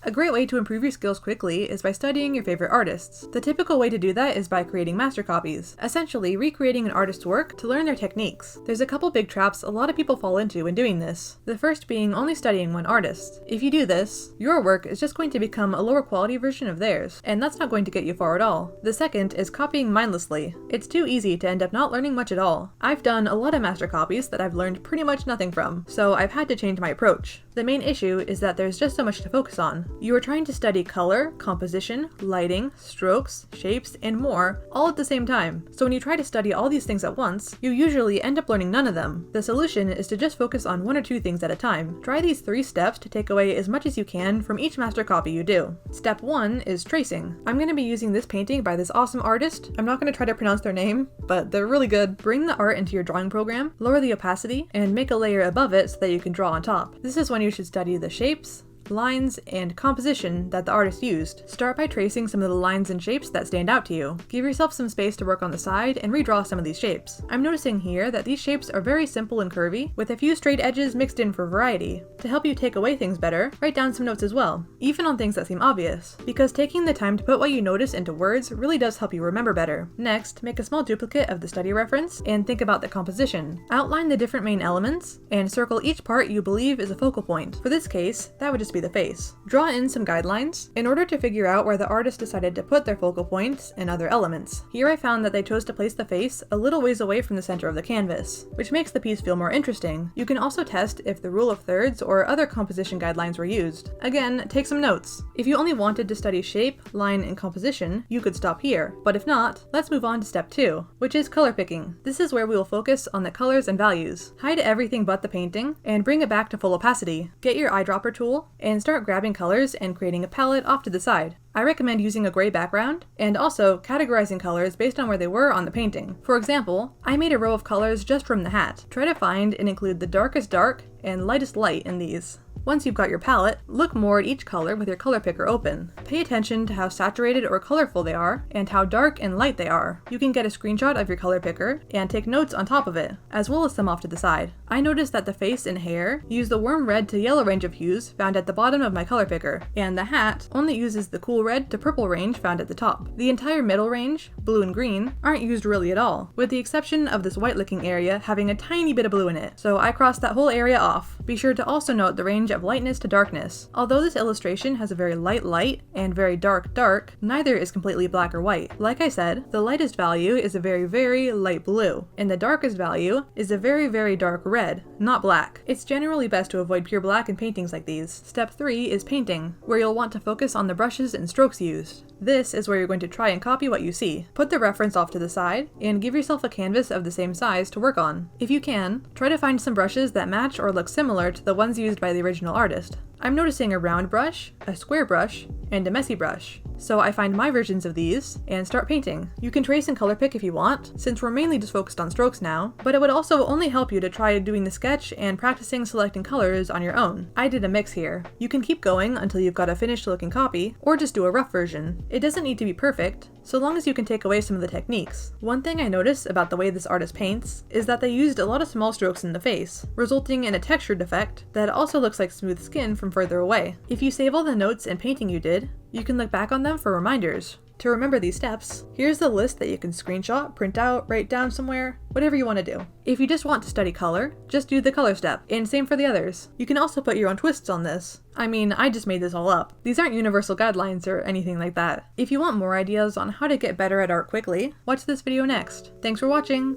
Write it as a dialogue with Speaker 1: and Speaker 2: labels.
Speaker 1: A great way to improve your skills quickly is by studying your favorite artists. The typical way to do that is by creating mastercopies, essentially recreating an artist's work to learn their techniques. There's a couple big traps a lot of people fall into when doing this. The first being only studying one artist. If you do this, your work is just going to become a lower quality version of theirs, and that's not going to get you far at all. The second is copying mindlessly. It's too easy to end up not learning much at all. I've done a lot of mastercopies that I've learned pretty much nothing from, so I've had to change my approach. The main issue is that there's just so much to focus on. You are trying to study color, composition, lighting, strokes, shapes, and more, all at the same time. So when you try to study all these things at once, you usually end up learning none of them. The solution is to just focus on one or two things at a time. Try these 3 steps to take away as much as you can from each master copy you do. Step 1 is tracing. I'm going to be using this painting by this awesome artist. I'm not going to try to pronounce their name, but they're really good. Bring the art into your drawing program, lower the opacity, and make a layer above it so that you can draw on top. This is when you should study the shapes, lines, and composition that the artist used. Start by tracing some of the lines and shapes that stand out to you. Give yourself some space to work on the side and redraw some of these shapes. I'm noticing here that these shapes are very simple and curvy, with a few straight edges mixed in for variety. To help you take away things better, write down some notes as well, even on things that seem obvious, because taking the time to put what you notice into words really does help you remember better. Next, make a small duplicate of the study reference and think about the composition. Outline the different main elements and circle each part you believe is a focal point. For this case, that would just be the face. Draw in some guidelines in order to figure out where the artist decided to put their focal points and other elements. Here I found that they chose to place the face a little ways away from the center of the canvas, which makes the piece feel more interesting. You can also test if the rule of thirds or other composition guidelines were used. Again, take some notes. If you only wanted to study shape, line, and composition, you could stop here. But if not, let's move on to step 2, which is color picking. This is where we will focus on the colors and values. Hide everything but the painting and bring it back to full opacity. Get your eyedropper tool and start grabbing colors and creating a palette off to the side. I recommend using a gray background and also categorizing colors based on where they were on the painting. For example, I made a row of colors just from the hat. Try to find and include the darkest dark and lightest light in these. Once you've got your palette, look more at each color with your color picker open. Pay attention to how saturated or colorful they are, and how dark and light they are. You can get a screenshot of your color picker and take notes on top of it, as well as some off to the side. I noticed that the face and hair use the warm red to yellow range of hues found at the bottom of my color picker, and the hat only uses the cool red to purple range found at the top. The entire middle range, blue and green, aren't used really at all, with the exception of this white looking area having a tiny bit of blue in it, so I crossed that whole area off. Be sure to also note the range of lightness to darkness. Although this illustration has a very light light and very dark dark, neither is completely black or white. Like I said, the lightest value is a very light blue, and the darkest value is a very dark red, not black. It's generally best to avoid pure black in paintings like these. Step 3 is painting, where you'll want to focus on the brushes and strokes used. This is where you're going to try and copy what you see. Put the reference off to the side, and give yourself a canvas of the same size to work on. If you can, try to find some brushes that match or look similar to the ones used by the original artist. I'm noticing a round brush, a square brush, and a messy brush. So I find my versions of these and start painting. You can trace and color pick if you want, since we're mainly just focused on strokes now, but it would also only help you to try doing the sketch and practicing selecting colors on your own. I did a mix here. You can keep going until you've got a finished looking copy, or just do a rough version. It doesn't need to be perfect, so long as you can take away some of the techniques. One thing I noticed about the way this artist paints is that they used a lot of small strokes in the face, resulting in a texture defect that also looks like smooth skin from further away. If you save all the notes and painting you did, you can look back on them for reminders. To remember these steps, here's the list that you can screenshot, print out, write down somewhere, whatever you want to do. If you just want to study color, just do the color step, and same for the others. You can also put your own twists on this. I mean, I just made this all up. These aren't universal guidelines or anything like that. If you want more ideas on how to get better at art quickly, watch this video next. Thanks for watching!